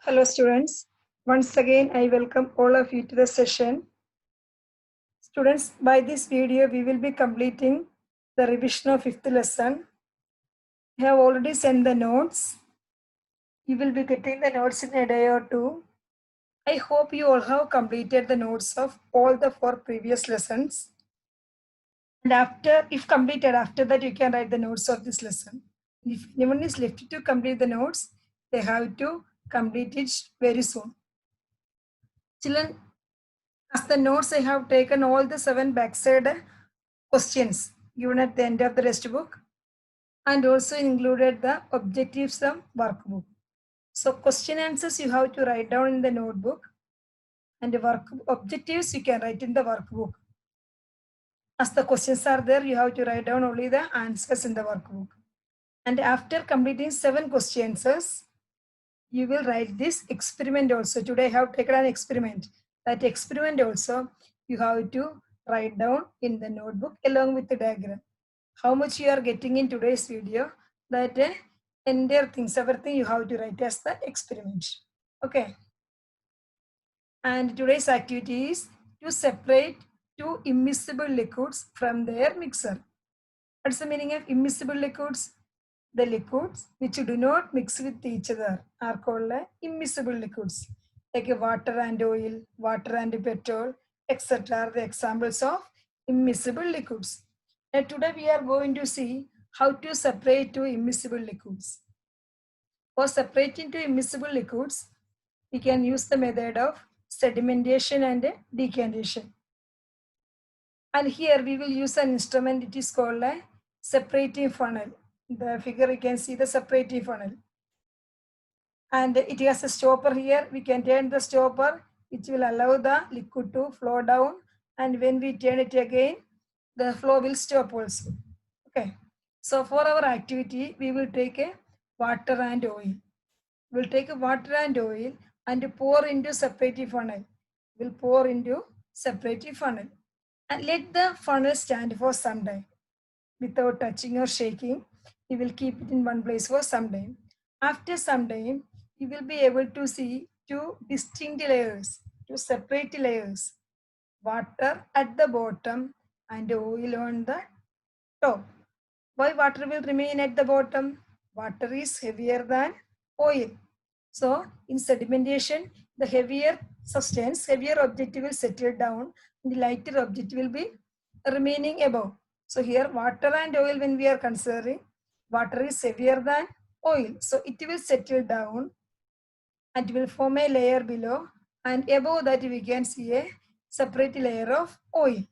Hello students, once again I welcome all of you to the session. Students, by this video we will be completing the revision of 5th lesson. I have already sent the notes. You will be getting the notes in a day or two. I hope you all have completed the notes of all the 4 previous lessons. And if completed, after that you can write the notes of this lesson. If anyone is left to complete the notes, they have to complete it very soon. Children, as the notes, I have taken all the 7 backside questions given at the end of the textbook and also included the objectives of workbook. So question answers you have to write down in the notebook and the objectives you can write in the workbook. As the questions are there, you have to write down only the answers in the workbook. And after completing 7 question answers, you will write this experiment also. Today I have taken an experiment. That experiment also you have to write down in the notebook along with the diagram. How much you are getting in today's video, that entire things, everything you have to write as the experiment. Okay. And today's activity is to separate 2 immiscible liquids from their mixer. What's the meaning of immiscible liquids? The liquids which do not mix with each other are called immiscible liquids, like water and oil, water and petrol, etc. are the examples of immiscible liquids. Now today we are going to see how to separate 2 immiscible liquids. For separating 2 immiscible liquids, we can use the method of sedimentation and decantation. And here we will use an instrument, it is called a separating funnel. The figure you can see the separating funnel. And it has a stopper here. We can turn the stopper, which will allow the liquid to flow down. And when we turn it again, the flow will stop also. Okay. So for our activity, we will take a water and oil. We'll take a water and oil and pour into separating funnel. We'll pour into separating funnel. And let the funnel stand for some time. Without touching or shaking, we will keep it in one place for some time. After some time, you will be able to see 2 distinct layers, 2 separate layers, water at the bottom and oil on the top. Why water will remain at the bottom? Water is heavier than oil. So in sedimentation, the heavier substance, heavier object will settle down and the lighter object will be remaining above. So here water and oil, when we are considering, water is heavier than oil. So it will settle down and will form a layer below, and above that we can see a separate layer of oil.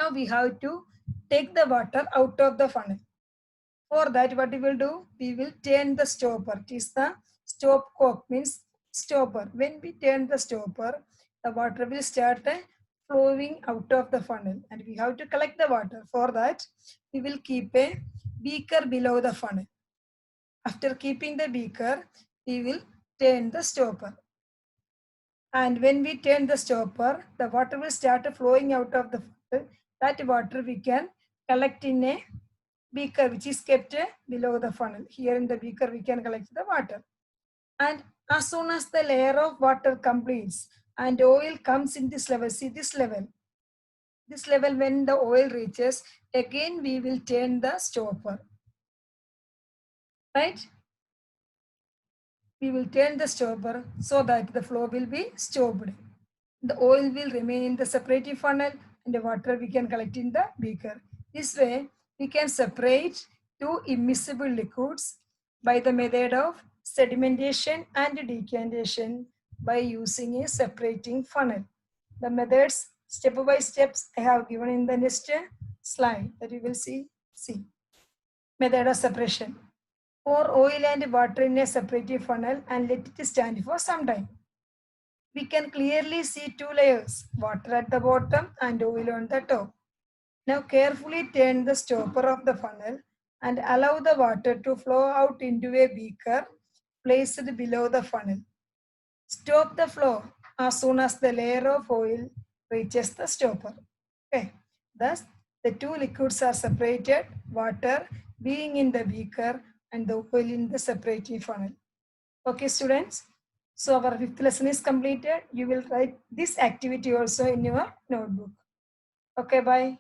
Now we have to take the water out of the funnel. For that, what we will do? We will turn the stopper. It is the stopcock, means stopper. When we turn the stopper, the water will start flowing out of the funnel, and we have to collect the water. For that, we will keep a beaker below the funnel. After keeping the beaker, we will turn the stopper. And when we turn the stopper, the water will start flowing out of the funnel. That water we can collect in a beaker which is kept below the funnel. Here in the beaker we can collect the water. And as soon as the layer of water completes and oil comes in this level, see this level. This level, when the oil reaches, again we will turn the stopper. Right? We will turn the stopper so that the flow will be stopped. The oil will remain in the separating funnel and the water we can collect in the beaker. This way, we can separate 2 immiscible liquids by the method of sedimentation and decantation by using a separating funnel. The methods, step by steps, I have given in the next slide that you will see. Method of separation. Pour oil and water in a separating funnel and let it stand for some time. We can clearly see 2 layers, water at the bottom and oil on the top. Now carefully turn the stopper of the funnel and allow the water to flow out into a beaker placed below the funnel. Stop the flow as soon as the layer of oil reaches the stopper. Okay. Thus, the 2 liquids are separated, water being in the beaker and the oil in the separating funnel. Okay, students. So our fifth lesson is completed. You will write this activity also in your notebook. Okay, bye.